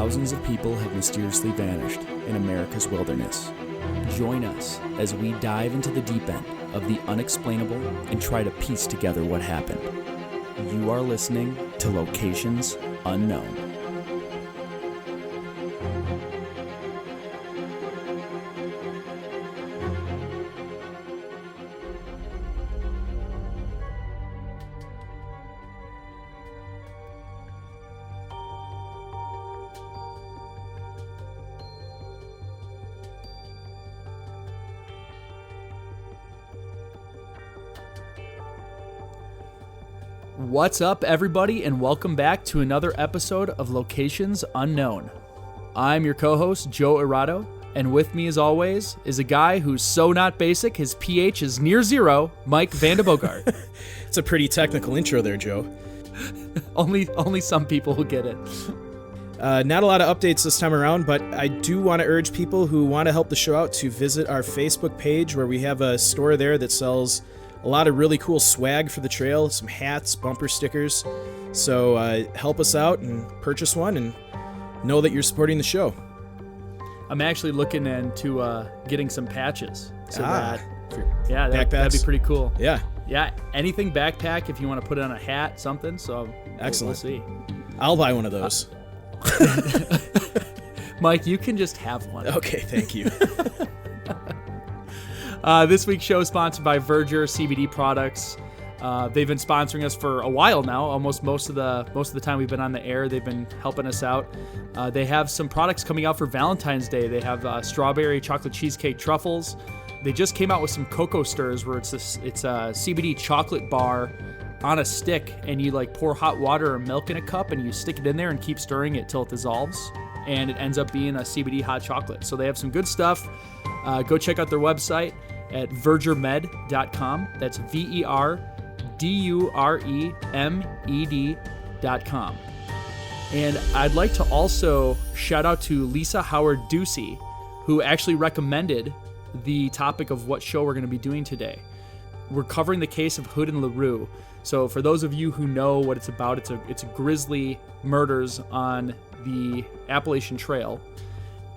thousands of people have mysteriously vanished in America's wilderness. Join us as we dive into the deep end of the unexplainable and try to piece together what happened. You are listening to Locations Unknown. What's up, everybody, and welcome back to another episode of Locations Unknown. I'm your co-host, Joe Irado, and with me, as always, is a guy who's so not basic, his pH is near zero, Mike Vandebogart. It's a pretty technical intro there, Joe. Only some people will get it. Not a lot of updates this time around, but I do want to urge people who want to help the show out to visit our Facebook page, where we have a store there that sells a lot of really cool swag for the trail, some hats, bumper stickers. So help us out and purchase one and know that you're supporting the show. I'm actually looking into getting some patches. So that'd be pretty cool. Yeah. Yeah, anything backpack if you want to put it on a hat, something. So excellent. We'll see. I'll buy one of those. Mike, you can just have one. Okay, thank you. This week's show is sponsored by Verger CBD products. They've been sponsoring us for a while now. Almost most of the time we've been on the air, they've been helping us out. They have some products coming out for Valentine's Day. They have strawberry chocolate cheesecake truffles. They just came out with some cocoa stirs, where it's a CBD chocolate bar on a stick, and you like pour hot water or milk in a cup, and you stick it in there and keep stirring it till it dissolves, and it ends up being a CBD hot chocolate. So they have some good stuff. Go check out their website at vergermed.com. That's VERDUREMED.com. And I'd like to also shout out to Lisa Howard Ducey, who actually recommended the topic of what show we're going to be doing today. We're covering the case of Hood and LaRue. So for those of you who know what it's about, it's a grisly murders on the Appalachian Trail.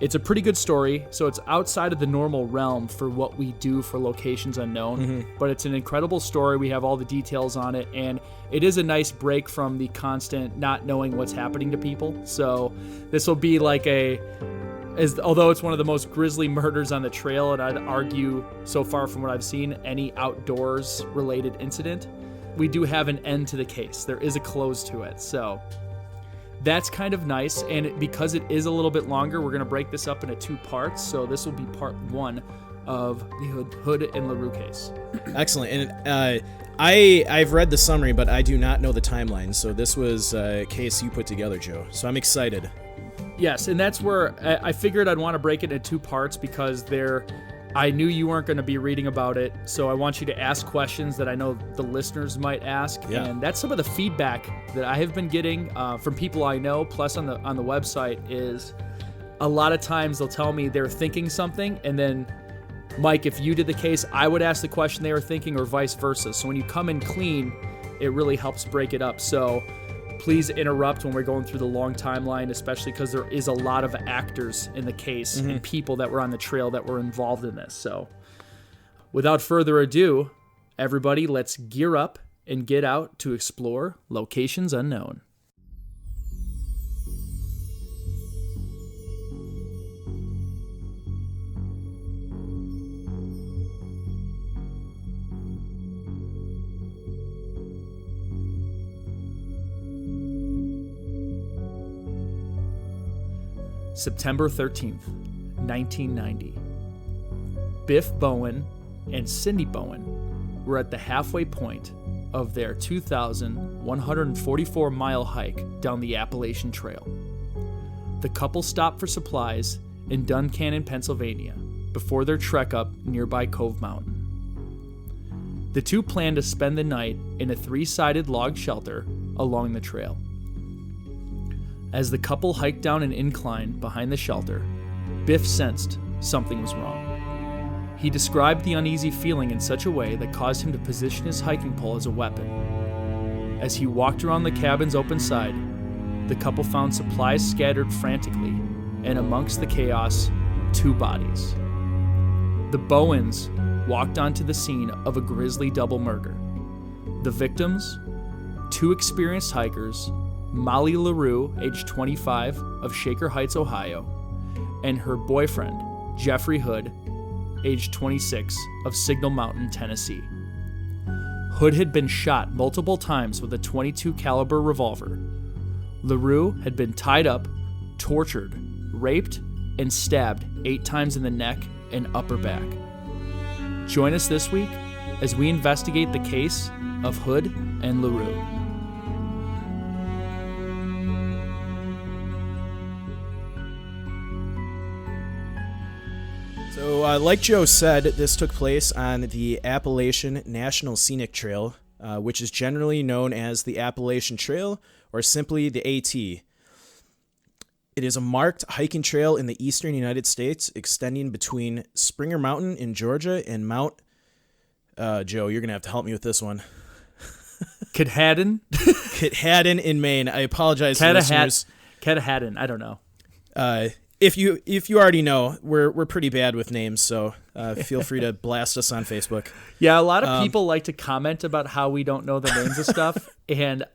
It's a pretty good story, so it's outside of the normal realm for what we do for Locations Unknown, but it's an incredible story. We have all the details on it, and it is a nice break from the constant not knowing what's happening to people. So this will be like although it's one of the most grisly murders on the trail, and I'd argue so far from what I've seen, any outdoors related incident, we do have an end to the case. There is a close to it, so that's kind of nice, and because it is a little bit longer, we're going to break this up into two parts. So this will be part one of the Hood and LaRue case. Excellent. And I've read the summary, but I do not know the timeline. So this was a case you put together, Joe. So I'm excited. Yes, and that's where I figured I'd want to break it into two parts, because I knew you weren't going to be reading about it, so I want you to ask questions that I know the listeners might ask. Yeah. And that's some of the feedback that I have been getting from people I know, plus on the website, is a lot of times they'll tell me they're thinking something, and then, Mike, if you did the case, I would ask the question they were thinking, or vice versa. So when you come in clean, it really helps break it up. So please interrupt when we're going through the long timeline, especially because there is a lot of actors in the case and people that were on the trail that were involved in this. So without further ado, everybody, let's gear up and get out to explore Locations Unknown. September 13th, 1990. Biff Bowen and Cindi Bowen were at the halfway point of their 2,144-mile hike down the Appalachian Trail. The couple stopped for supplies in Duncannon, Pennsylvania, before their trek up nearby Cove Mountain. The two planned to spend the night in a 3-sided log shelter along the trail. As the couple hiked down an incline behind the shelter, Biff sensed something was wrong. He described the uneasy feeling in such a way that caused him to position his hiking pole as a weapon. As he walked around the cabin's open side, the couple found supplies scattered frantically, and amongst the chaos, 2 bodies. The Bowens walked onto the scene of a grisly double murder. The victims, 2 experienced hikers, Molly LaRue, age 25, of Shaker Heights, Ohio, and her boyfriend, Geoffrey Hood, age 26, of Signal Mountain, Tennessee. Hood had been shot multiple times with a .22 caliber revolver. LaRue had been tied up, tortured, raped, and stabbed 8 times in the neck and upper back. Join us this week as we investigate the case of Hood and LaRue. So, like Joe said, this took place on the Appalachian National Scenic Trail, which is generally known as the Appalachian Trail or simply the AT. It is a marked hiking trail in the eastern United States, extending between Springer Mountain in Georgia and Mount... Joe, you're going to have to help me with this one. Katahdin? Katahdin in Maine. I apologize to listeners. Katahdin, I don't know. If you already know, we're pretty bad with names, so feel free to blast us on Facebook. Yeah, a lot of people like to comment about how we don't know the names of stuff, and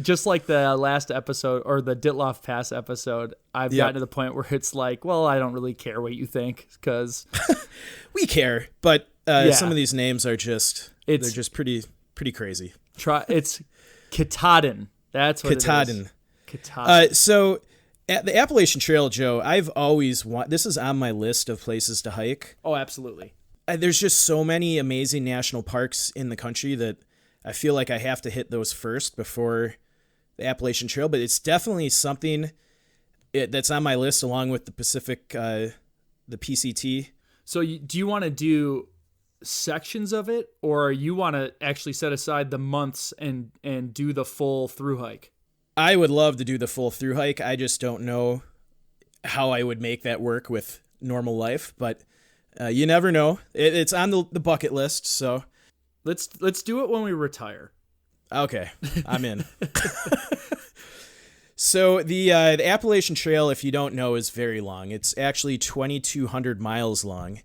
just like the last episode, or the Ditloff Pass episode, I've gotten to the point where it's like, well, I don't really care what you think, because... we care, but some of these names are they're just pretty crazy. It's Katahdin. That's what Katahdin. it is. Katahdin. So... At the Appalachian Trail, Joe, I've always this is on my list of places to hike. Oh, absolutely. There's just so many amazing national parks in the country that I feel like I have to hit those first before the Appalachian Trail, but it's definitely something that's on my list along with the Pacific, the PCT. So do you want to do sections of it, or you want to actually set aside the months and do the full through hike? I would love to do the full through hike. I just don't know how I would make that work with normal life, but you never know. It's on the bucket list, so let's do it when we retire. Okay, I'm in. So the Appalachian Trail, if you don't know, is very long. It's actually 2,200 miles long.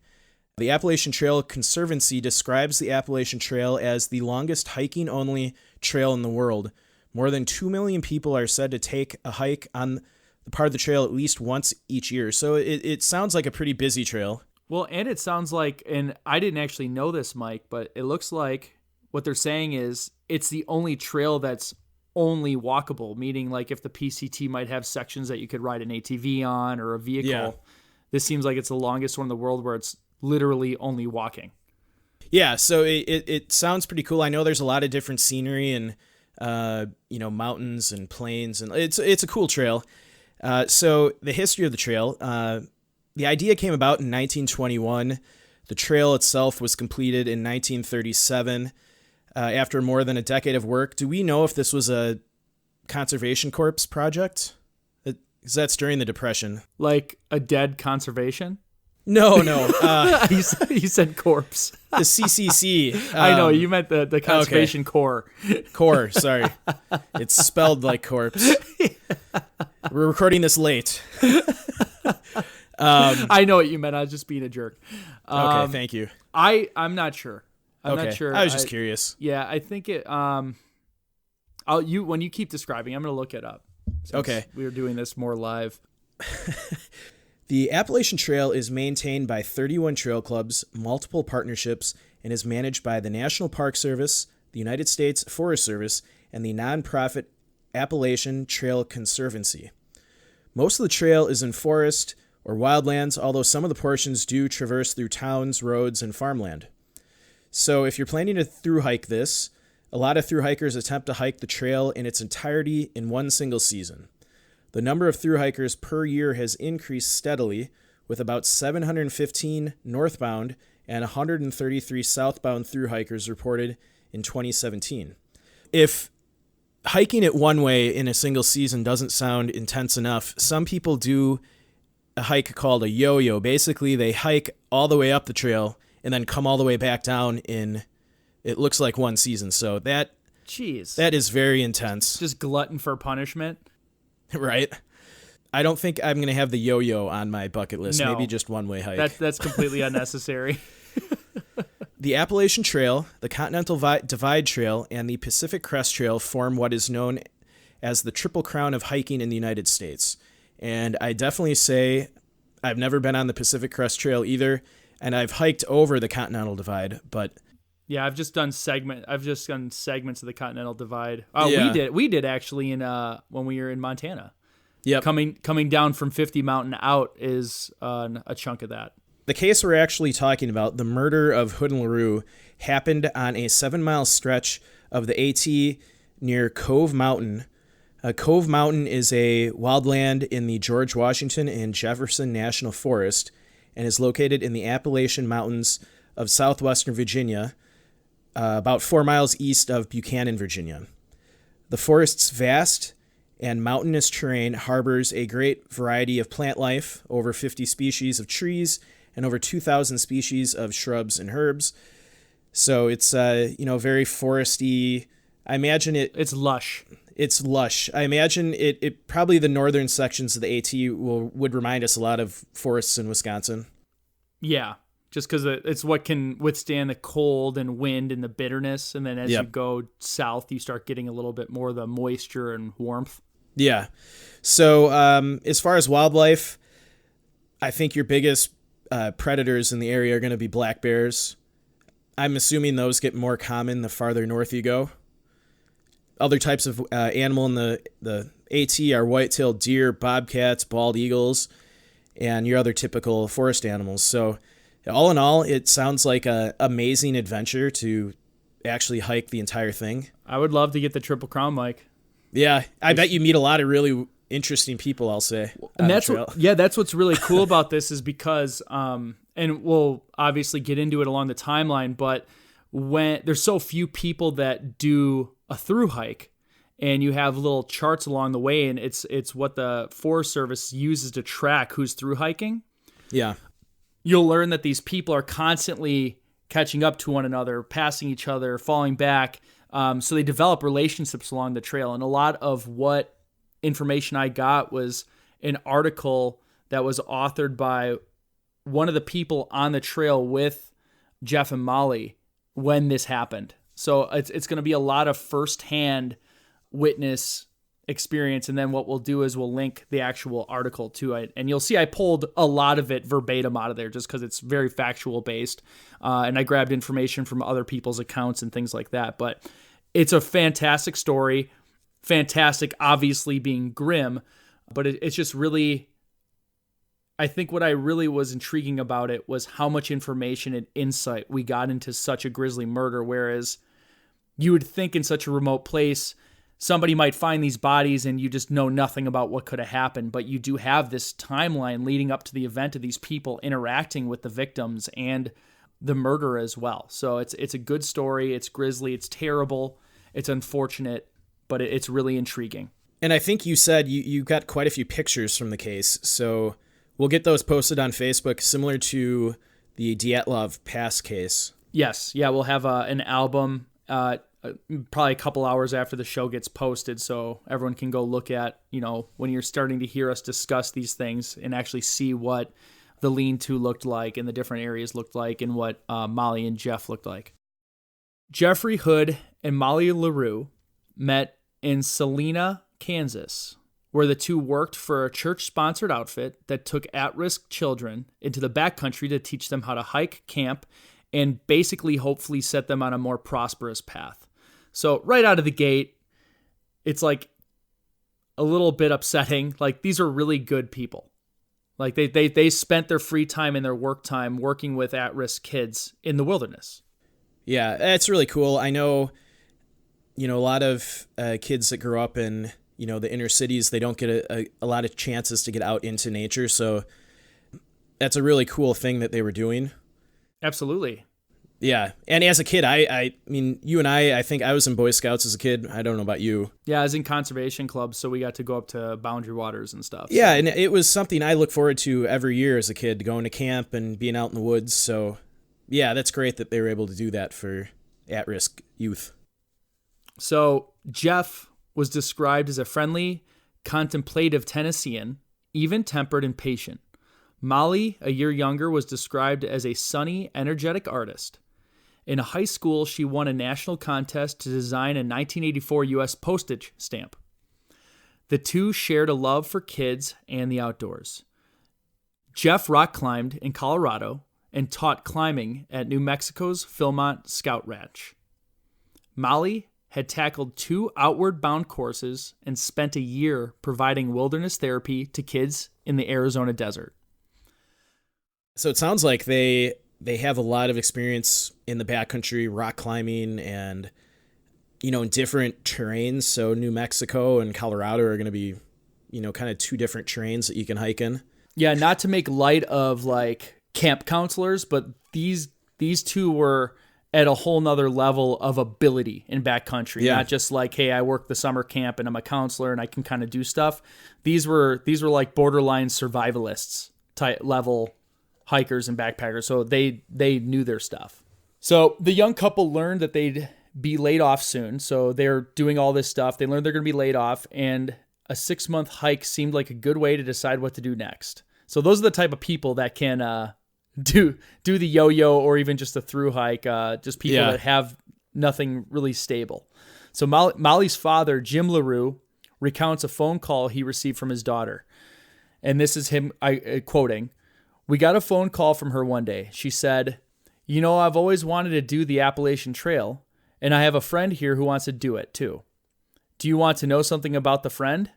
The Appalachian Trail Conservancy describes the Appalachian Trail as the longest hiking-only trail in the world. More than 2 million people are said to take a hike on the part of the trail at least once each year. So it sounds like a pretty busy trail. Well, and it sounds like, and I didn't actually know this, Mike, but it looks like what they're saying is it's the only trail that's only walkable, meaning like if the PCT might have sections that you could ride an ATV on or a vehicle, this seems like it's the longest one in the world where it's literally only walking. Yeah, so it sounds pretty cool. I know there's a lot of different scenery and mountains and plains, and it's a cool trail. So the history of the trail, the idea came about in 1921. The trail itself was completed in 1937 after more than a decade of work. Do we know if this was a Conservation Corps project? Because that's during the Depression. Like a dead conservation? No. You said corpse. The CCC. I know, you meant the Conservation Corps. Corps, sorry. It's spelled like corpse. We're recording this late. I know what you meant. I was just being a jerk. Okay, thank you. I'm not sure. I'm not sure. I was just curious. Yeah, I think it. When you keep describing, I'm going to look it up. Okay. We were doing this more live. The Appalachian Trail is maintained by 31 trail clubs, multiple partnerships, and is managed by the National Park Service, the United States Forest Service, and the nonprofit Appalachian Trail Conservancy. Most of the trail is in forest or wildlands, although some of the portions do traverse through towns, roads, and farmland. So if you're planning to through hike this, a lot of through hikers attempt to hike the trail in its entirety in one single season. The number of through hikers per year has increased steadily, with about 715 northbound and 133 southbound through hikers reported in 2017. If hiking it one way in a single season doesn't sound intense enough, some people do a hike called a yo-yo. Basically, they hike all the way up the trail and then come all the way back down in, it looks like one season. So that is very intense. Just glutton for punishment. Right. I don't think I'm going to have the yo-yo on my bucket list. No. Maybe just one-way hike. That's completely unnecessary. The Appalachian Trail, the Continental Divide Trail, and the Pacific Crest Trail form what is known as the Triple Crown of hiking in the United States. And I definitely say I've never been on the Pacific Crest Trail either, and I've hiked over the Continental Divide, but Yeah, I've just done segments of the Continental Divide. Yeah. We did actually in when we were in Montana. Yep. Coming down from 50 Mountain out is a chunk of that. The case we're actually talking about, the murder of Hood and LaRue, happened on a 7-mile stretch of the AT near Cove Mountain. Cove Mountain is a wildland in the George Washington and Jefferson National Forest and is located in the Appalachian Mountains of southwestern Virginia, about 4 miles east of Buchanan, Virginia. The forest's vast and mountainous terrain harbors a great variety of plant life, over 50 species of trees, and over 2,000 species of shrubs and herbs. So it's very foresty. I imagine it's lush. It's lush. I imagine it probably the northern sections of the AT would remind us a lot of forests in Wisconsin. Yeah, just because it's what can withstand the cold and wind and the bitterness, and then as you go south, you start getting a little bit more of the moisture and warmth. Yeah. So as far as wildlife, I think your biggest predators in the area are going to be black bears. I'm assuming those get more common the farther north you go. Other types of animal in the AT are white-tailed deer, bobcats, bald eagles, and your other typical forest animals. So all in all, it sounds like an amazing adventure to actually hike the entire thing. I would love to get the Triple Crown, Mike. Yeah, I bet you meet a lot of really interesting people, I'll say. And that's what's really cool about this is because, and we'll obviously get into it along the timeline, but when there's so few people that do a through hike, and you have little charts along the way, and it's what the Forest Service uses to track who's through hiking. Yeah. You'll learn that these people are constantly catching up to one another, passing each other, falling back. So they develop relationships along the trail. And a lot of what information I got was an article that was authored by one of the people on the trail with Jeff and Molly when this happened. So it's going to be a lot of firsthand witness experience. And then what we'll do is we'll link the actual article to it. And you'll see I pulled a lot of it verbatim out of there just because it's very factual based. And I grabbed information from other people's accounts and things like that. But it's a fantastic story. Fantastic, obviously being grim. But it's just really, I think what I really was intriguing about it was how much information and insight we got into such a grisly murder. Whereas you would think in such a remote place, somebody might find these bodies and you just know nothing about what could have happened, but you do have this timeline leading up to the event of these people interacting with the victims and the murder as well. So it's a good story. It's grisly. It's terrible. It's unfortunate, but it's really intriguing. And I think you said you got quite a few pictures from the case, so we'll get those posted on Facebook, similar to the Dyatlov Pass case. Yes. Yeah, we'll have an album probably a couple hours after the show gets posted, so everyone can go look at, when you're starting to hear us discuss these things and actually see what the lean-to looked like and the different areas looked like and what Molly and Jeff looked like. Geoffrey Hood and Molly LaRue met in Salina, Kansas, where the two worked for a church-sponsored outfit that took at-risk children into the backcountry to teach them how to hike, camp, and basically hopefully set them on a more prosperous path. So right out of the gate, it's like a little bit upsetting. Like, these are really good people. Like they spent their free time and their work time working with at-risk kids in the wilderness. Yeah, that's really cool. I know, a lot of kids that grow up in, the inner cities, they don't get a lot of chances to get out into nature. So that's a really cool thing that they were doing. Absolutely. Yeah. And as a kid, I mean, you and I think I was in Boy Scouts as a kid. I don't know about you. Yeah, I was in conservation clubs, so we got to go up to Boundary Waters and stuff. Yeah, and it was something I look forward to every year as a kid, going to camp and being out in the woods. So, yeah, that's great that they were able to do that for at-risk youth. So, Jeff was described as a friendly, contemplative Tennessean, even-tempered and patient. Molly, a year younger, was described as a sunny, energetic artist. In high school, she won a national contest to design a 1984 U.S. postage stamp. The two shared a love for kids and the outdoors. Jeff rock climbed in Colorado and taught climbing at New Mexico's Philmont Scout Ranch. Molly had tackled 2 outward-bound courses and spent a year providing wilderness therapy to kids in the Arizona desert. So it sounds like they have a lot of experience in the backcountry, rock climbing, and, in different terrains. So New Mexico and Colorado are going to be, kind of 2 different terrains that you can hike in. Yeah, not to make light of like camp counselors, but these 2 were at a whole nother level of ability in backcountry. Yeah. Not just like, hey, I work the summer camp and I'm a counselor and I can kind of do stuff. These were like borderline survivalists type level hikers and backpackers. So they knew their stuff. So the young couple learned that they'd be laid off soon. So they're doing all this stuff. They learned they're going to be laid off, and a 6-month hike seemed like a good way to decide what to do next. So those are the type of people that can do the yo-yo or even just a through hike, just people that have nothing really stable. So Molly's father, Jim LaRue, recounts a phone call he received from his daughter. And this is him quoting, "We got a phone call from her one day. She said, I've always wanted to do the Appalachian Trail, and I have a friend here who wants to do it too. Do you want to know something about the friend?"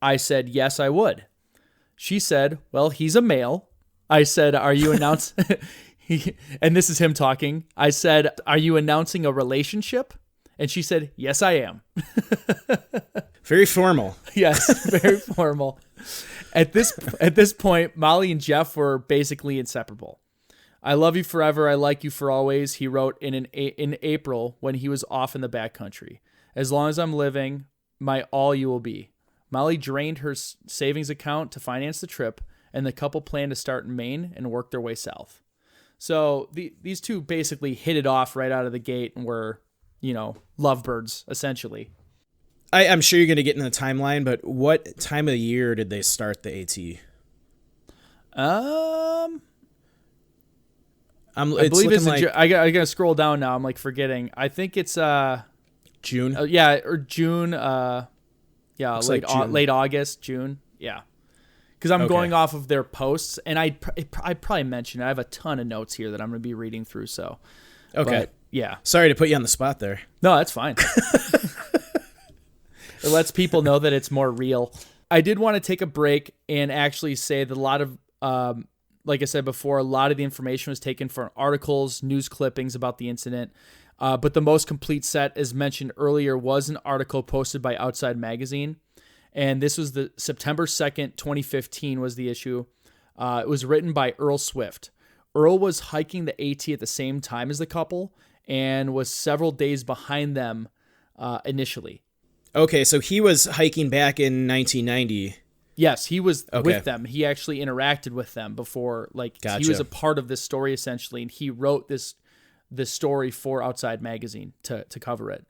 I said, "Yes, I would." She said, "Well, he's a male." I said, "Are you announcing?" And this is him talking. I said, "Are you announcing a relationship?" And she said, "Yes, I am." Very formal. Yes, very formal. At this point, Molly and Jeff were basically inseparable. "I love you forever. I like you for always," he wrote in April when he was off in the backcountry. "As long as I'm living, my all you will be." Molly drained her savings account to finance the trip, and the couple planned to start in Maine and work their way south. So these 2 basically hit it off right out of the gate and were, lovebirds, essentially. I'm sure you're going to get in the timeline, but what time of the year did they start the AT? I believe it's like, I gotta scroll down now. I'm like forgetting. I think it's June. Or June. Late August, June. Yeah. Because I'm going off of their posts, and I probably mentioned I have a ton of notes here that I'm going to be reading through. So, okay, but, yeah. Sorry to put you on the spot there. No, that's fine. It lets people know that it's more real. I did want to take a break and actually say that a lot of, like I said before, a lot of the information was taken from articles, news clippings about the incident. But the most complete set, as mentioned earlier, was an article posted by Outside Magazine. And this was the September 2nd, 2015 was the issue. It was written by Earl Swift. Earl was hiking the AT at the same time as the couple and was several days behind them initially. Okay, so he was hiking back in 1990. Yes, he was with them. He actually interacted with them before. Gotcha. He was a part of this story, essentially, and he wrote this story for Outside Magazine to cover it.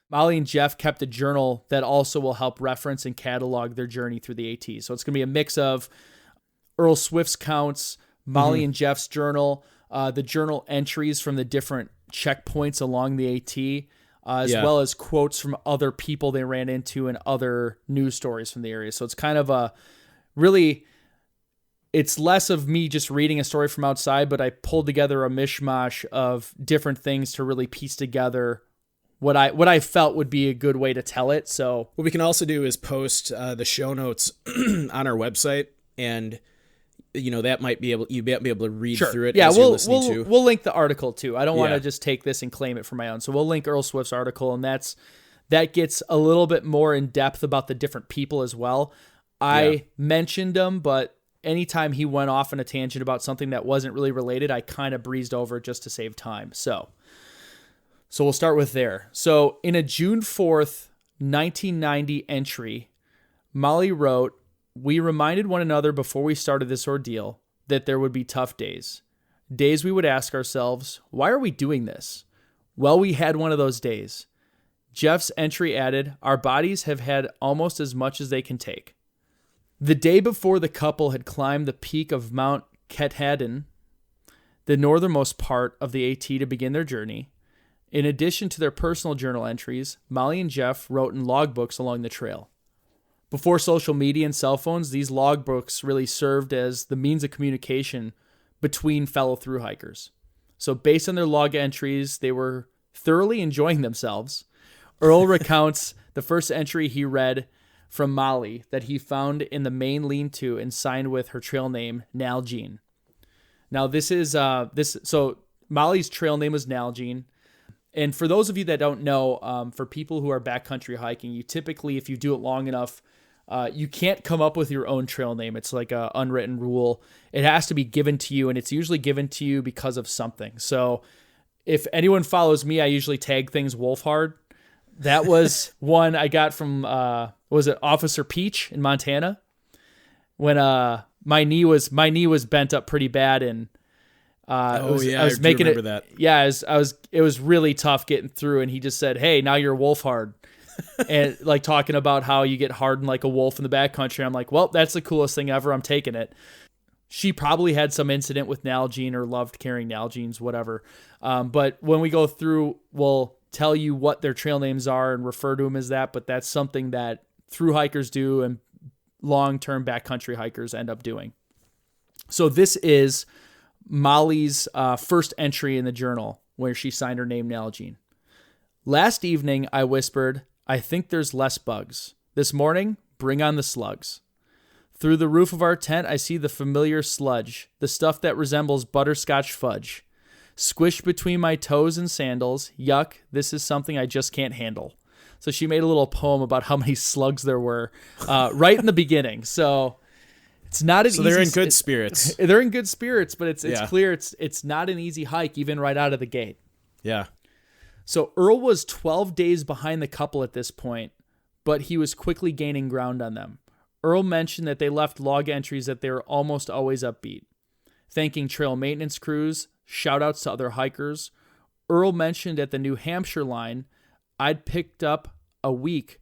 Molly and Jeff kept a journal that also will help reference and catalog their journey through the AT. So it's going to be a mix of Earl Swift's counts, Molly and Jeff's journal, the journal entries from the different checkpoints along the AT, as well as quotes from other people they ran into and other news stories from the area. So it's kind of it's less of me just reading a story from outside, but I pulled together a mishmash of different things to really piece together what I felt would be a good way to tell it. So what we can also do is post the show notes on our website, and that might be able you'd be able to read through it. Yeah, as you're listening to. We'll link the article too. I don't want to just take this and claim it for my own. So we'll link Earl Swift's article, and that gets a little bit more in depth about the different people as well. I mentioned them, but anytime he went off on a tangent about something that wasn't really related, I kind of breezed over it just to save time. So we'll start with there. So in a June 4th, 1990 entry, Molly wrote, "We reminded one another before we started this ordeal that there would be tough days. Days we would ask ourselves, why are we doing this? Well, we had one of those days. Jeff's entry added, "Our bodies have had almost as much as they can take." The day before the couple had climbed the peak of Mount Katahdin, the northernmost part of the AT, to begin their journey, in addition to their personal journal entries, Molly and Jeff wrote in logbooks along the trail. Before social media and cell phones, these logbooks really served as the means of communication between fellow thru hikers. So based on their log entries, they were thoroughly enjoying themselves. Earl recounts the first entry he read from Molly that he found in the main lean-to and signed with her trail name, Nalgene. Now so Molly's trail name was Nalgene. And for those of you that don't know, for people who are backcountry hiking, you typically, if you do it long enough, you can't come up with your own trail name. It's like an unwritten rule. It has to be given to you, and it's usually given to you because of something. So if anyone follows me, I usually tag things Wolfhard. That was one I got from, was it Officer Peach in Montana? When my knee was bent up pretty bad, and I was making it. That. Yeah, it was really tough getting through, and he just said, "Hey, now you're Wolfhard." And like talking about how you get hardened like a wolf in the backcountry. I'm like, well, that's the coolest thing ever. I'm taking it. She probably had some incident with Nalgene or loved carrying Nalgenes, whatever. But when we go through, we'll tell you what their trail names are and refer to them as that. But that's something that thru hikers do and long-term backcountry hikers end up doing. So this is Molly's first entry in the journal where she signed her name Nalgene. "Last evening, I whispered, 'I think there's less bugs. This morning, bring on the slugs. Through the roof of our tent, I see the familiar sludge, the stuff that resembles butterscotch fudge. Squished between my toes and sandals, yuck, this is something I just can't handle.'" So she made a little poem about how many slugs there were right in the beginning. So it's not an easy... So they're in good spirits. They're in good spirits, but it's clear it's not an easy hike even right out of the gate. Yeah. So Earl was 12 days behind the couple at this point, but he was quickly gaining ground on them. Earl mentioned that they left log entries that they were almost always upbeat. Thanking trail maintenance crews, shout-outs to other hikers. Earl mentioned at the New Hampshire line, "I'd picked up a week,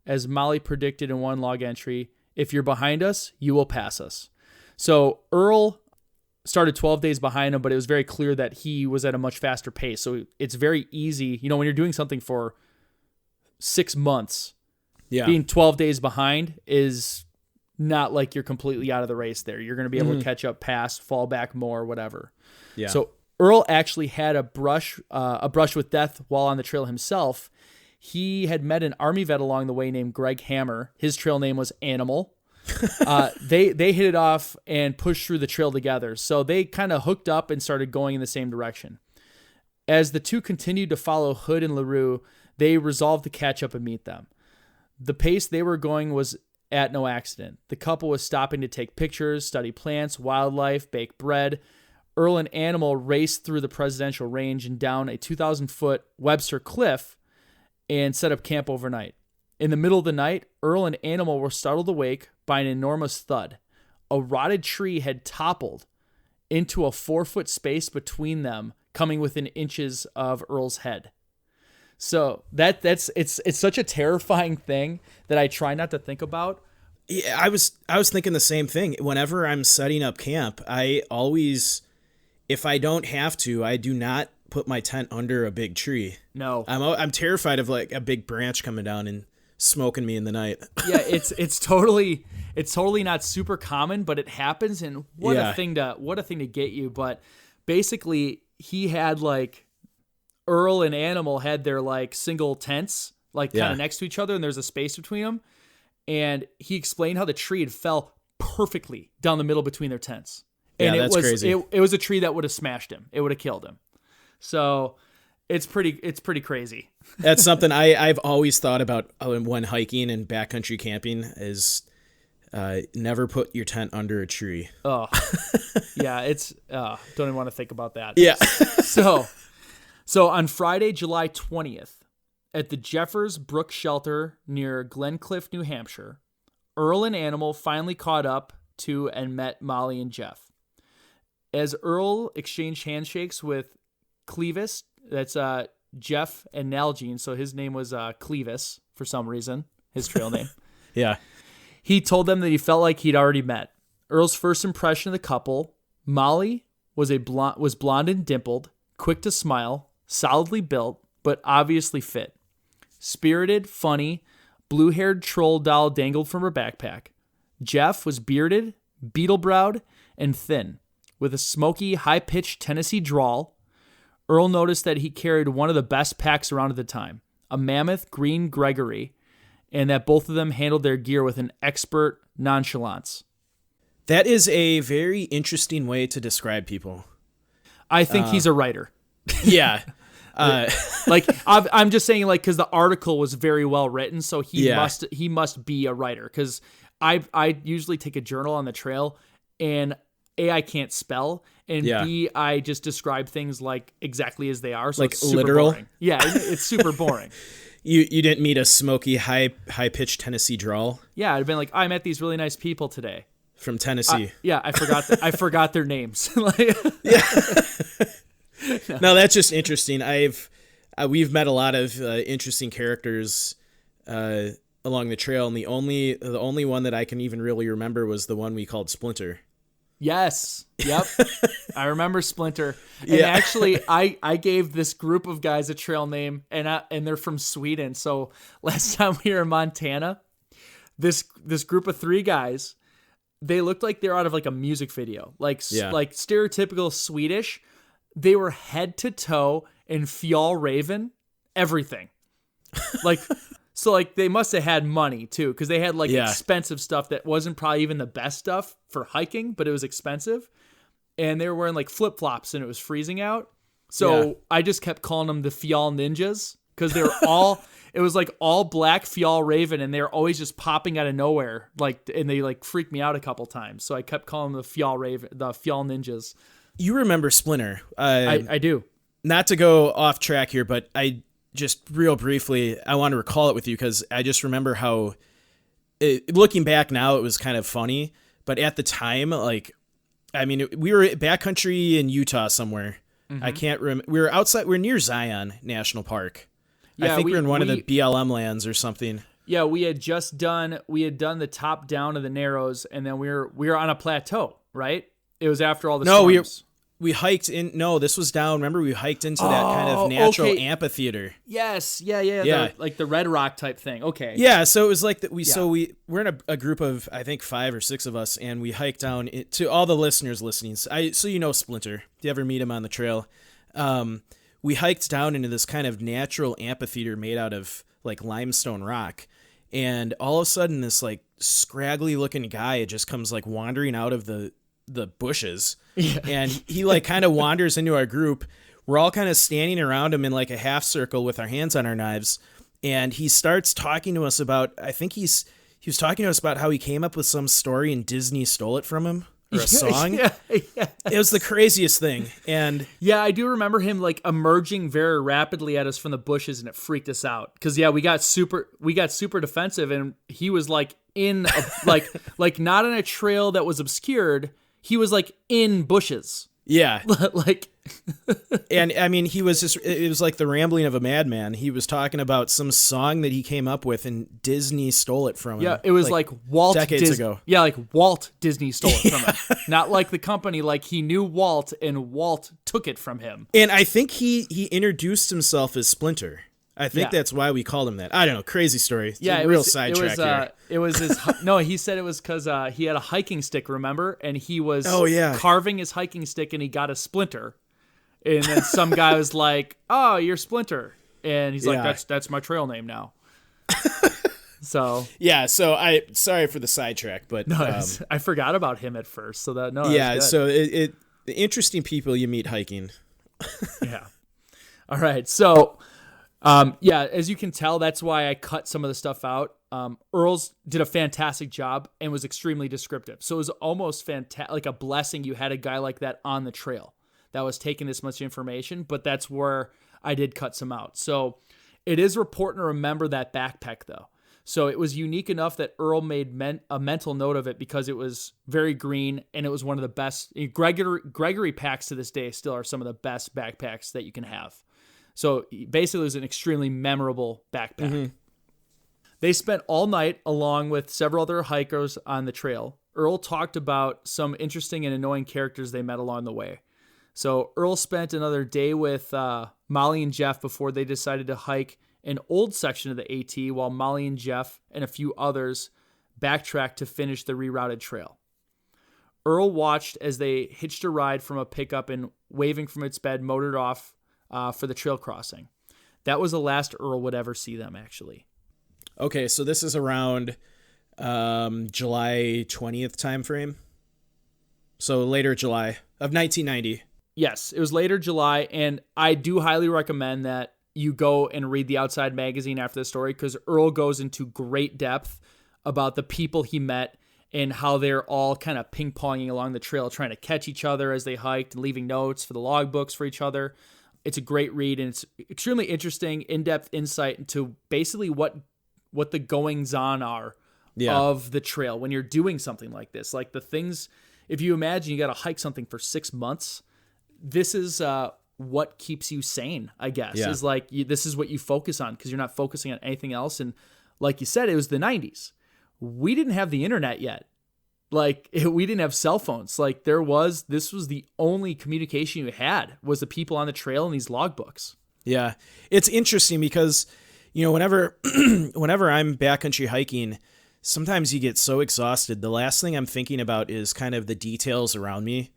as Molly predicted in one log entry, 'If you're behind us, you will pass us.'" So Earl started 12 days behind him, but it was very clear that he was at a much faster pace. So it's very easy, when you're doing something for 6 months, being 12 days behind is not like you're completely out of the race there. You're going to be able to catch up, pass, fall back more, whatever. Yeah. So Earl actually had a brush with death while on the trail himself. He had met an Army vet along the way named Greg Hammer. His trail name was Animal. They hit it off and pushed through the trail together. So they kind of hooked up and started going in the same direction. As the two continued to follow Hood and LaRue, they resolved to catch up and meet them. The pace they were going was at no accident. The couple was stopping to take pictures, study plants, wildlife, bake bread. Earl and Animal raced through the presidential range and down a 2,000-foot Webster cliff and set up camp overnight. In the middle of the night, Earl and Animal were startled awake by an enormous thud. A rotted tree had toppled into a 4-foot space between them, coming within inches of Earl's head. So it's such a terrifying thing that I try not to think about. Yeah, I was thinking the same thing. Whenever I'm setting up camp, I always, if I don't have to, I do not put my tent under a big tree. No, I'm terrified of like a big branch coming down and smoking me in the night. Yeah, it's totally not super common, but it happens, and what a thing to get you. But basically, he had like Earl and Animal had their like single tents like kind of next to each other, and there's a space between them. And he explained how the tree had fell perfectly down the middle between their tents. And that's crazy. It was a tree that would have smashed him. It would have killed him. So it's pretty crazy. That's something I've always thought about when hiking and backcountry camping is never put your tent under a tree. Oh, yeah. Don't even want to think about that. Yeah. So on Friday, July 20th, at the Jeffers Brook Shelter near Glencliff, New Hampshire, Earl and Animal finally caught up to and met Molly and Jeff. As Earl exchanged handshakes with Clevis, that's Jeff and Nalgene, so his name was Clevis for some reason, his trail name. Yeah. He told them that he felt like he'd already met. Earl's first impression of the couple, Molly was blonde and dimpled, quick to smile, solidly built, but obviously fit. Spirited, funny, blue-haired troll doll dangled from her backpack. Jeff was bearded, beetle-browed, and thin, with a smoky, high-pitched Tennessee drawl. Earl noticed that he carried one of the best packs around at the time, a mammoth green Gregory, and that both of them handled their gear with an expert nonchalance. That is a very interesting way to describe people. I think he's a writer. Yeah. I'm just saying, like, because the article was very well written, so he Yeah. must be a writer. Because I usually take a journal on the trail, and A, I can't spell, and Yeah. B, I just describe things like exactly as they are. So Like it's super literal? boring. Yeah, it's super boring. You didn't meet a smoky, high-pitched Tennessee drawl Yeah, I'd been like, I met these really nice people today. from Tennessee. I forgot their names. Like, No, that's just interesting. We've met a lot of interesting characters along the trail, and the only one that I can even really remember was the one we called Splinter. yes. Yep. I remember Splinter. And Yeah. actually, I gave this group of guys a trail name, and they're from Sweden. So last time we were in Montana, this group of 3 guys, they looked like they're out of like a music video, like stereotypical Swedish. They were head to toe in Fjall Raven, everything. Like, so like they must have had money too, because they had like expensive stuff that wasn't probably even the best stuff for hiking, but it was expensive. And they were wearing like flip flops, and it was freezing out. So I just kept calling them the Fjall Ninjas, because they were all. It was like all black Fjall Raven, and they're always just popping out of nowhere, like, and they like freaked me out a couple times. So I kept calling them the Fjall Raven, the Fjall Ninjas. You remember Splinter? I do. Not to go off track here, but I just real briefly, I want to recall it with you because I just remember how, looking back now, it was kind of funny. But at the time, like, I mean, we were backcountry in Utah somewhere. Mm-hmm. I can't remember. We were outside. We're near Zion National Park. Yeah, I think we were in one of the BLM lands or something. Yeah, we had done the top down of the Narrows, and then we were on a plateau, right? It was after all the storms. We hiked in. No, this was down. Remember, we hiked into that kind of natural amphitheater. Yes, yeah. Like the Red Rock type thing. Okay. Yeah, so it was like that. We're in a group of I think 5 or 6 of us, and we hiked down to all the listeners listening. So you know Splinter. If you ever meet him on the trail, we hiked down into this kind of natural amphitheater made out of like limestone rock, and all of a sudden this like scraggly looking guy just comes like wandering out of the bushes. Yeah. And he like kind of wanders into our group. We're all kind of standing around him in like a half circle with our hands on our knives. And he starts talking to us about, I think he was talking to us about how he came up with some story and Disney stole it from him, or a song. Yeah. It was the craziest thing. And yeah, I do remember him like emerging very rapidly at us from the bushes, and it freaked us out. Cause we got super defensive, and he was like in like not on a trail that was obscured. He was like in bushes. Yeah. Like, and I mean, it was like the rambling of a madman. He was talking about some song that he came up with, and Disney stole it from him. Yeah, it was like Walt decades ago. Yeah, like Walt Disney stole it from him. Not like the company, like he knew Walt and Walt took it from him. And I think he introduced himself as Splinter. I think that's why we called him that. I don't know. Crazy story. It's a real sidetrack here. It was his. No, he said it was because he had a hiking stick, remember? And he was carving his hiking stick, and he got a splinter. And then some guy was like, "Oh, you're Splinter," and he's like, "That's my trail name now." So yeah. So sorry for the sidetrack, but no, I forgot about him at first. So that So the interesting people you meet hiking. Yeah. All right. So. As you can tell, that's why I cut some of the stuff out. Earls did a fantastic job and was extremely descriptive. So it was almost like a blessing you had a guy like that on the trail that was taking this much information, but that's where I did cut some out. So it is important to remember that backpack, though. So it was unique enough that Earl made a mental note of it because it was very green, and it was one of the best. Gregory packs to this day still are some of the best backpacks that you can have. So basically, it was an extremely memorable backpack. Mm-hmm. They spent all night along with several other hikers on the trail. Earl talked about some interesting and annoying characters they met along the way. So Earl spent another day with Molly and Jeff before they decided to hike an old section of the AT, while Molly and Jeff and a few others backtracked to finish the rerouted trail. Earl watched as they hitched a ride from a pickup and, waving from its bed, motored off for the trail crossing. That was the last Earl would ever see them, actually. Okay, so this is around July 20th time frame. So later July of 1990. Yes, it was later July, and I do highly recommend that you go and read the Outside magazine after the story, because Earl goes into great depth about the people he met and how they're all kind of ping-ponging along the trail, trying to catch each other as they hiked and leaving notes for the logbooks for each other. It's a great read, and it's extremely interesting, in-depth insight into basically what the goings-on are of the trail when you're doing something like this. Like the things, if you imagine you got to hike something for 6 months, this is what keeps you sane, I guess. Is like this is what you focus on, because you're not focusing on anything else. And like you said, it was the 90s. We didn't have the internet yet. Like we didn't have cell phones. Like this was the only communication you had, was the people on the trail and these logbooks. Yeah. It's interesting because, whenever I'm backcountry hiking, sometimes you get so exhausted. The last thing I'm thinking about is kind of the details around me.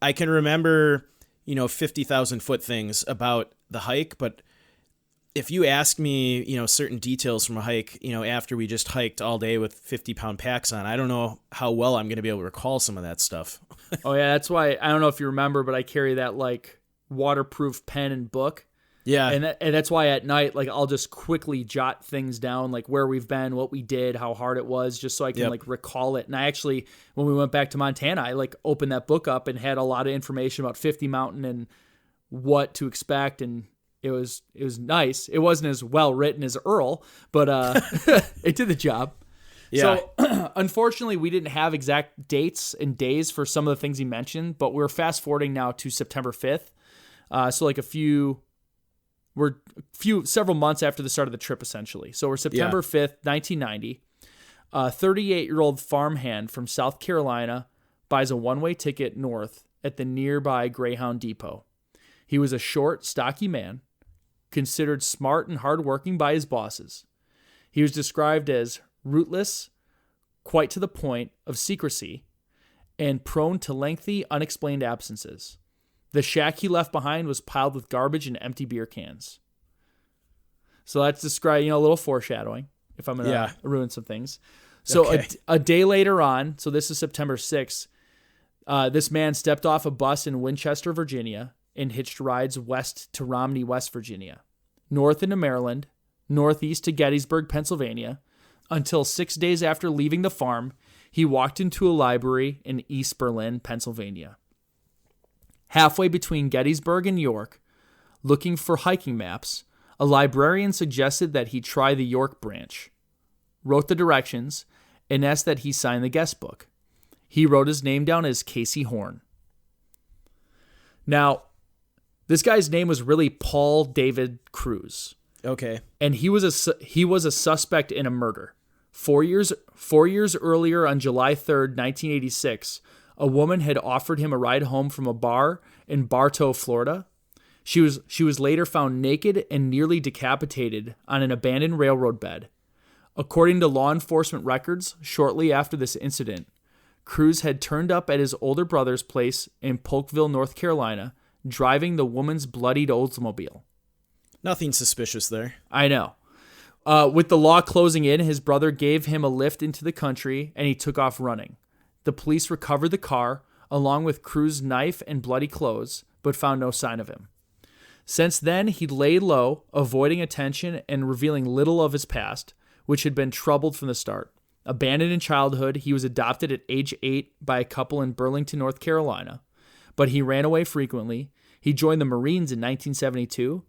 I can remember, 50,000 foot things about the hike, but if you ask me, certain details from a hike, after we just hiked all day with 50-pound packs on, I don't know how well I'm going to be able to recall some of that stuff. Oh yeah, that's why, I don't know if you remember, but I carry that like waterproof pen and book. Yeah. And that's why at night, like I'll just quickly jot things down, like where we've been, what we did, how hard it was, just so I can like recall it. And I actually, when we went back to Montana, I like opened that book up and had a lot of information about 50 Mountain and what to expect. And it was nice. It wasn't as well written as Earl, but it did the job. Yeah. So unfortunately, we didn't have exact dates and days for some of the things he mentioned, but we're fast forwarding now to September 5th. So like several months after the start of the trip, essentially. So we're September 5th, 1990. A 38-year-old farmhand from South Carolina buys a one-way ticket north at the nearby Greyhound Depot. He was a short, stocky man, considered smart and hardworking by his bosses. He was described as rootless, quite to the point of secrecy, and prone to lengthy, unexplained absences. The shack he left behind was piled with garbage and empty beer cans. So that's described, a little foreshadowing, if I'm going to ruin some things. So a day later on, so this is September 6th, this man stepped off a bus in Winchester, Virginia, and hitched rides west to Romney, West Virginia, north into Maryland, northeast to Gettysburg, Pennsylvania, until 6 days after leaving the farm, he walked into a library in East Berlin, Pennsylvania. Halfway between Gettysburg and York, looking for hiking maps, a librarian suggested that he try the York branch, wrote the directions, and asked that he sign the guest book. He wrote his name down as Casey Horn. Now, this guy's name was really Paul David Cruz. Okay. And he was a suspect in a murder. 4 years earlier, on July 3rd, 1986, a woman had offered him a ride home from a bar in Bartow, Florida. She was later found naked and nearly decapitated on an abandoned railroad bed. According to law enforcement records, shortly after this incident, Cruz had turned up at his older brother's place in Polkville, North Carolina, driving the woman's bloodied Oldsmobile. Nothing suspicious there. I know. With the law closing in, his brother gave him a lift into the country, and he took off running. The police recovered the car, along with Cruz's knife and bloody clothes, but found no sign of him. Since then, he lay low, avoiding attention and revealing little of his past, which had been troubled from the start. Abandoned in childhood, he was adopted at age 8 by a couple in Burlington, North Carolina, but he ran away frequently. He joined the Marines in 1972,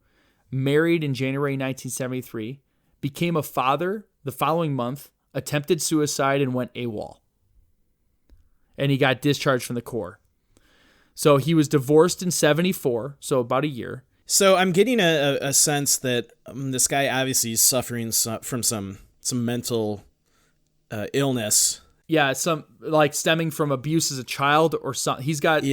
married in January 1973, became a father the following month, attempted suicide, and went AWOL. And he got discharged from the Corps. So he was divorced in 74, so about a year. So I'm getting a sense that this guy obviously is suffering from some mental illness. Yeah, some like stemming from abuse as a child or something. He's got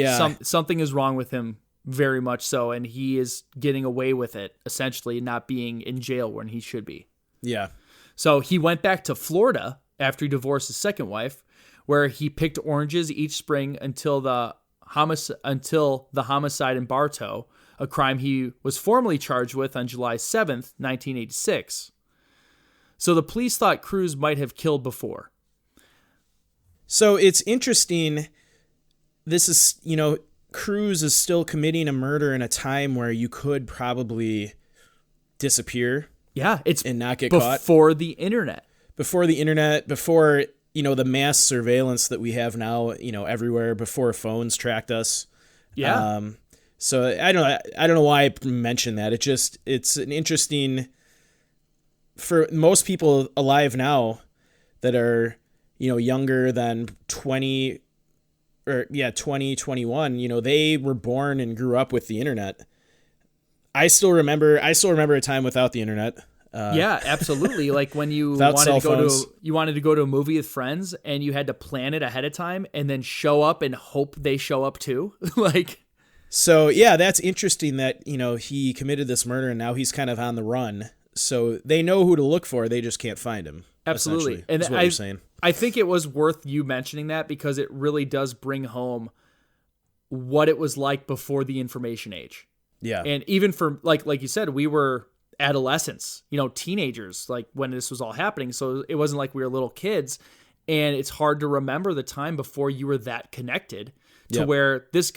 something is wrong with him, very much so, and he is getting away with it, essentially not being in jail when he should be. Yeah. So he went back to Florida after he divorced his second wife, where he picked oranges each spring until the homicide in Bartow, a crime he was formally charged with on July 7th, 1986. So the police thought Cruz might have killed before. So it's interesting. This is, Cruz is still committing a murder in a time where you could probably disappear. Yeah, and not get caught. Before the internet, before the mass surveillance that we have now, everywhere, before phones tracked us. Yeah. So I don't know why I mentioned that. It's an interesting, for most people alive now that are, younger than 20 or 21, they were born and grew up with the internet. I still remember a time without the internet. Yeah, absolutely. Like when you wanted to go to a movie with friends and you had to plan it ahead of time and then show up and hope they show up too. So yeah, that's interesting that, he committed this murder and now he's kind of on the run. So they know who to look for. They just can't find him. Absolutely. And is what you're saying. I think it was worth you mentioning that because it really does bring home what it was like before the information age. Yeah. And even for like you said, we were adolescents, teenagers, like when this was all happening. So it wasn't like we were little kids, and it's hard to remember the time before you were that connected to where this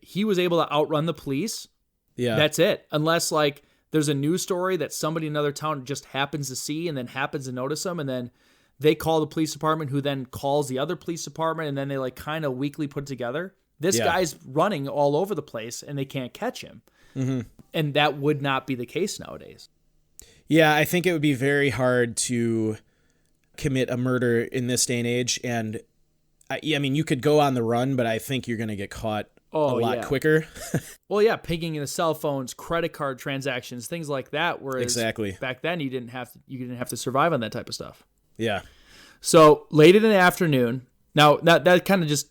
he was able to outrun the police. Yeah. That's it. Unless like there's a news story that somebody in another town just happens to see and then happens to notice them. And then they call the police department, who then calls the other police department. And then they like kind of weakly put together. This guy's running all over the place and they can't catch him. Mm-hmm. And that would not be the case nowadays. Yeah, I think it would be very hard to commit a murder in this day and age. And you could go on the run, but I think you're going to get caught a lot quicker. Well, yeah, pinging the cell phones, credit card transactions, things like that. Whereas exactly. Back then you didn't have to survive on that type of stuff. Yeah. So late in the afternoon, now that kind of just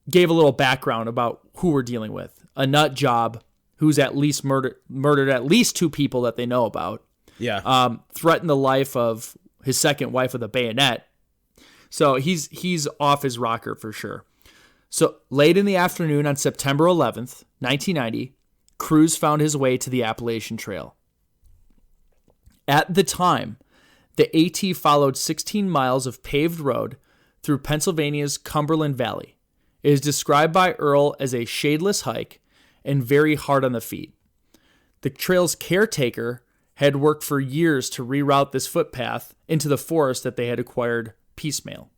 gave a little background about who we're dealing with. A nut job who's at least murdered at least two people that they know about. Yeah. Threatened the life of his second wife with a bayonet. So he's off his rocker for sure. So late in the afternoon on September 11th, 1990, Cruz found his way to the Appalachian Trail. At the time, the AT followed 16 miles of paved road through Pennsylvania's Cumberland Valley. It is described by Earl as a shadeless hike and very hard on the feet. The trail's caretaker had worked for years to reroute this footpath into the forest that they had acquired piecemeal.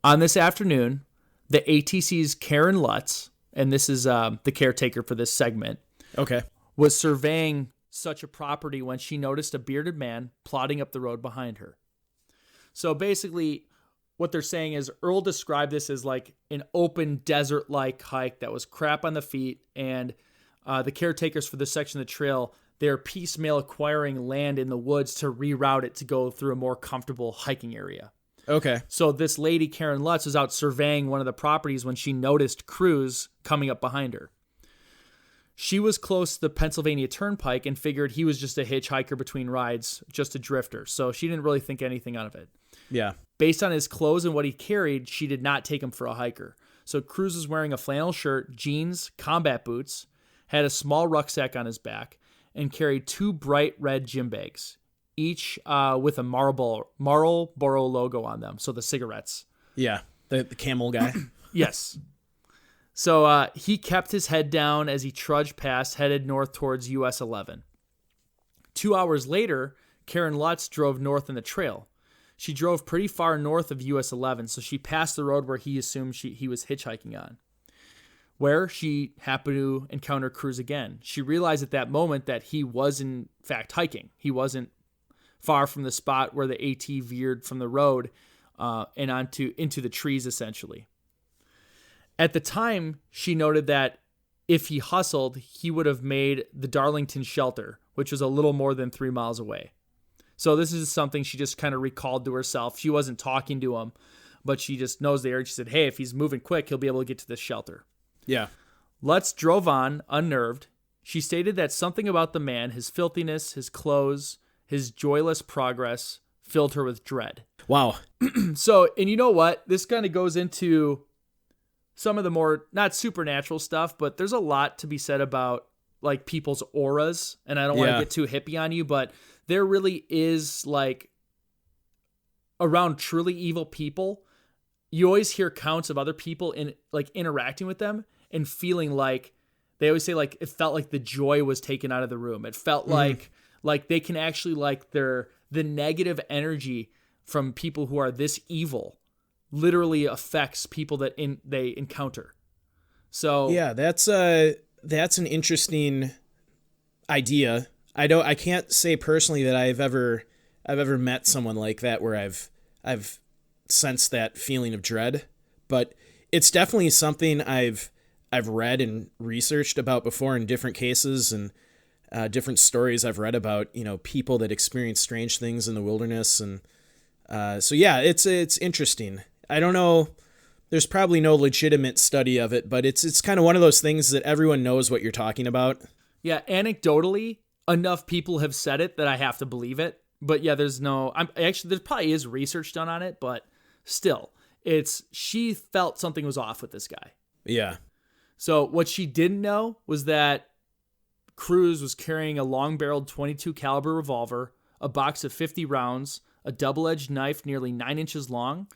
On this afternoon, the ATC's Karen Lutz, and this is the caretaker for this segment, was surveying such a property when she noticed a bearded man plodding up the road behind her. So basically, what they're saying is Earl described this as like an open desert-like hike that was crap on the feet, and the caretakers for this section of the trail, they're piecemeal acquiring land in the woods to reroute it to go through a more comfortable hiking area. Okay. So this lady, Karen Lutz, was out surveying one of the properties when she noticed Cruz coming up behind her. She was close to the Pennsylvania Turnpike and figured he was just a hitchhiker between rides, just a drifter. So she didn't really think anything out of it. Yeah. Based on his clothes and what he carried, she did not take him for a hiker. So Cruz was wearing a flannel shirt, jeans, combat boots, had a small rucksack on his back, and carried two bright red gym bags, each with a Marlboro logo on them. So the cigarettes. Yeah, the Camel guy. Yes. So he kept his head down as he trudged past, headed north towards US 11. 2 hours later, Karen Lutz drove north in the trail. She drove pretty far north of US 11, so she passed the road where he assumed he was hitchhiking on, where she happened to encounter Cruz again. She realized at that moment that he was in fact hiking. He wasn't far from the spot where the AT veered from the road and into the trees, essentially. At the time, she noted that if he hustled, he would have made the Darlington shelter, which was a little more than 3 miles away. So this is something she just kind of recalled to herself. She wasn't talking to him, but she just knows the area. She said, hey, if he's moving quick, he'll be able to get to this shelter. Yeah. Lutz drove on, unnerved. She stated that something about the man, his filthiness, his clothes, his joyless progress, filled her with dread. Wow. So, and you know what? This kind of goes into some of the more, not supernatural stuff, but there's a lot to be said about like people's auras. And I don't want to get too hippie on you, but there really is like around truly evil people, you always hear accounts of other people in like interacting with them and feeling like, they always say like it felt like the joy was taken out of the room. It felt like they can actually like the negative energy from people who are this evil literally affects people that they encounter. So yeah, that's an interesting idea. I can't say personally that I've ever met someone like that where I've sensed that feeling of dread, but it's definitely something I've read and researched about before in different cases and different stories I've read about, people that experience strange things in the wilderness. And so, yeah, it's interesting. I don't know. There's probably no legitimate study of it, but it's kind of one of those things that everyone knows what you're talking about. Yeah. Anecdotally, enough people have said it that I have to believe it. But yeah, there probably is research done on it, but still, she felt something was off with this guy. Yeah. So what she didn't know was that Cruz was carrying a long-barreled .22 caliber revolver, a box of 50 rounds, a double-edged knife nearly 9 inches long,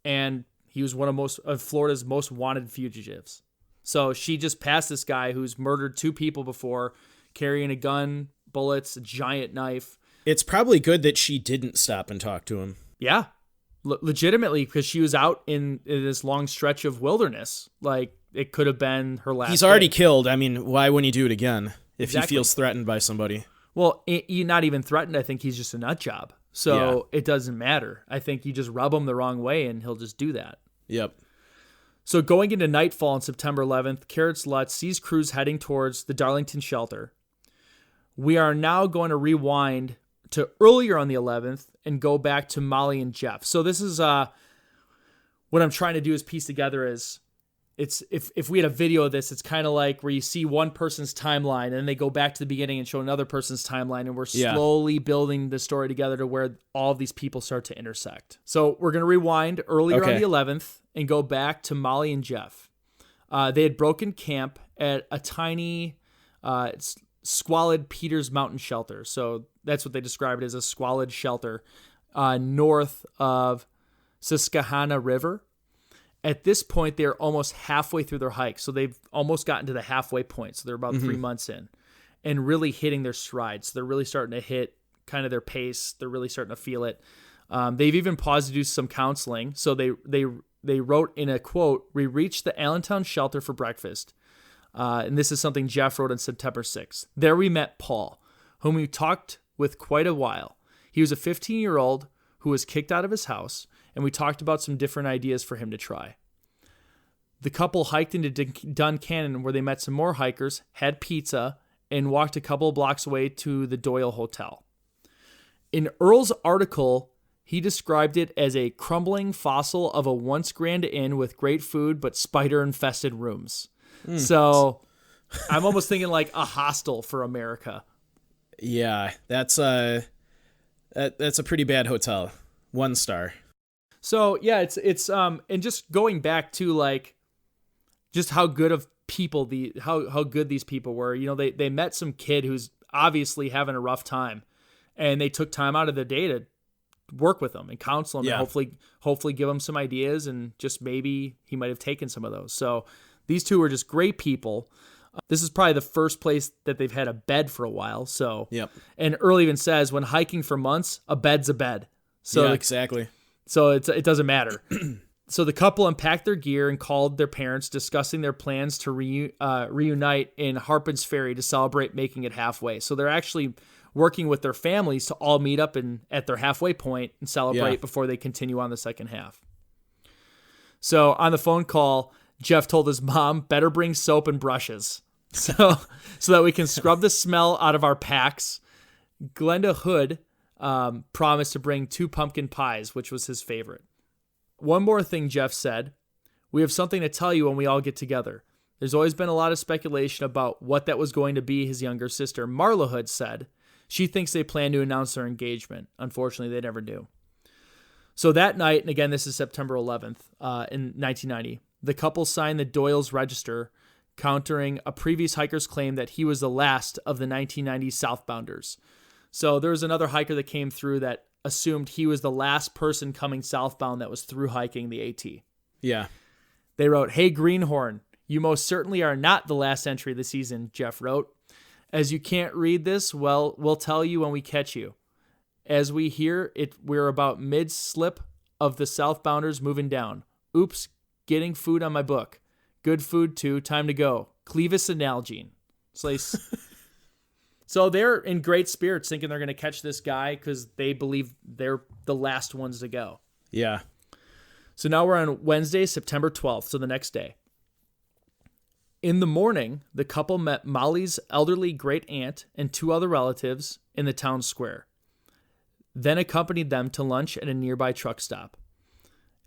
and he was one of Florida's most wanted fugitives. So she just passed this guy who's murdered 2 people before, carrying a gun, bullets, a giant knife. It's probably good that she didn't stop and talk to him. Yeah, legitimately, because she was out in this long stretch of wilderness. Like, it could have been her last He's already day. Killed. I mean, why wouldn't he do it again if Exactly. he feels threatened by somebody? Well, you're not even threatened. I think he's just a nut job. So It doesn't matter. I think you just rub him the wrong way and he'll just do that. Yep. So going into nightfall on September 11th, Carrots Lutz sees Cruz heading towards the Darlington shelter. We are now going to rewind to earlier on the 11th and go back to Molly and Jeff. So this is what I'm trying to do is piece together is if we had a video of this, it's kind of like where you see one person's timeline and then they go back to the beginning and show another person's timeline, and we're slowly building the story together to where all of these people start to intersect. So we're going to rewind earlier on the 11th and go back to Molly and Jeff. They had broken camp at a tiny, squalid Peters Mountain shelter. So that's what they describe it as, a squalid shelter north of Susquehanna River. At this point, they're almost halfway through their hike. So they've almost gotten to the halfway point. So they're about 3 months in and really hitting their stride. So they're really starting to hit kind of their pace. They're really starting to feel it. They've even paused to do some counseling. So they wrote in a quote, "We reached the Allentown shelter for breakfast." And this is something Jeff wrote on September 6th. "There we met Paul, whom we talked with quite a while. He was a 15-year-old who was kicked out of his house, and we talked about some different ideas for him to try. The couple hiked into Duncannon, where they met some more hikers, had pizza, and walked a couple of blocks away to the Doyle Hotel." In Earl's article, he described it as a crumbling fossil of a once grand inn with great food but spider-infested rooms. So I'm almost thinking like a hostel for America. Yeah, that's a pretty bad hotel. 1 star. So yeah, it's and just going back to like just how good of people how good these people were. They met some kid who's obviously having a rough time, and they took time out of their day to work with him and counsel him and hopefully give him some ideas, and just maybe he might have taken some of those. So these two were just great people. This is probably the first place that they've had a bed for a while. So And Earl even says, when hiking for months, a bed's a bed. So yeah, exactly. So it doesn't matter. So the couple unpacked their gear and called their parents, discussing their plans to reunite in Harpin's Ferry to celebrate making it halfway. So they're actually working with their families to all meet up at their halfway point and celebrate before they continue on the second half. So on the phone call, Jeff told his mom, "Better bring soap and brushes." so that we can scrub the smell out of our packs. Glenda Hood promised to bring 2 pumpkin pies, which was his favorite. One more thing Jeff said, we have something to tell you when we all get together. There's always been a lot of speculation about what that was going to be, his younger sister, Marla Hood, said. She thinks they plan to announce their engagement. Unfortunately, they never do. So that night, and again, this is September 11th in 1990, the couple signed the Doyle's Register, countering a previous hiker's claim that he was the last of the 1990 southbounders. So there was another hiker that came through that assumed he was the last person coming southbound that was through hiking the AT. Yeah. They wrote, "Hey, Greenhorn, you most certainly are not the last entry of the season," Jeff wrote. "As you can't read this, well, we'll tell you when we catch you. As we hear it, we're about mid-slip of the southbounders moving down. Oops, getting food on my book. Good food, too. Time to go. Clevis and Nalgene." So they're in great spirits, thinking they're going to catch this guy because they believe they're the last ones to go. Yeah. So now we're on Wednesday, September 12th, so the next day. In the morning, the couple met Molly's elderly great-aunt and 2 other relatives in the town square, then accompanied them to lunch at a nearby truck stop.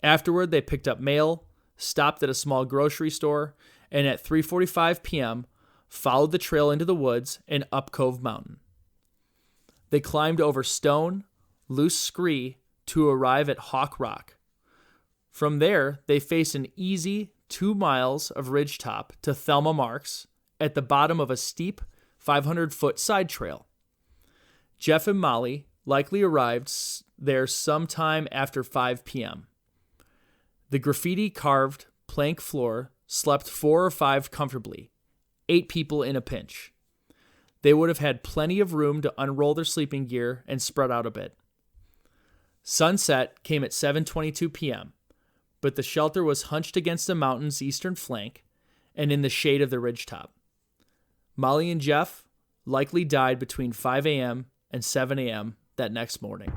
Afterward, they picked up mail, stopped at a small grocery store, and at 3:45 p.m., followed the trail into the woods and up Cove Mountain. They climbed over stone, loose scree to arrive at Hawk Rock. From there, they faced an easy 2 miles of ridgetop to Thelma Marks at the bottom of a steep 500-foot side trail. Jeff and Molly likely arrived there sometime after 5 p.m. The graffiti-carved plank floor slept 4 or 5 comfortably, 8 people in a pinch. They would have had plenty of room to unroll their sleeping gear and spread out a bit. Sunset came at 7:22 p.m., but the shelter was hunched against the mountain's eastern flank and in the shade of the ridgetop. Molly and Jeff likely died between 5 a.m. and 7 a.m. that next morning.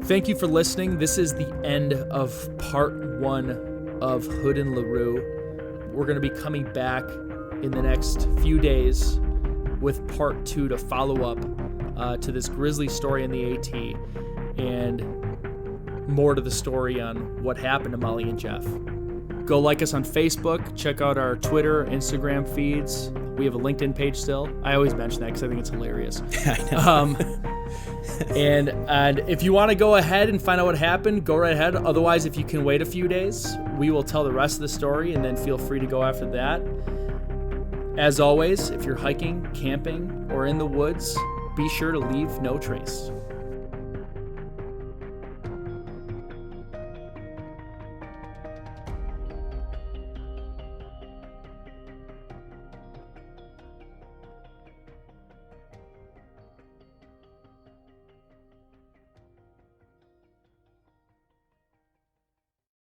Thank you for listening. This is the end of part 1 of Hood and LaRue. We're going to be coming back in the next few days with part 2 to follow up to this grisly story in the AT and more to the story on what happened to Molly and Jeff. Go like us on Facebook. Check out our Twitter, Instagram feeds. We have a LinkedIn page still. I always mention that because I think it's hilarious. And if you want to go ahead and find out what happened, go right ahead. Otherwise, if you can wait a few days, we will tell the rest of the story, and then feel free to go after that. As always, if you're hiking, camping, or in the woods, be sure to leave no trace.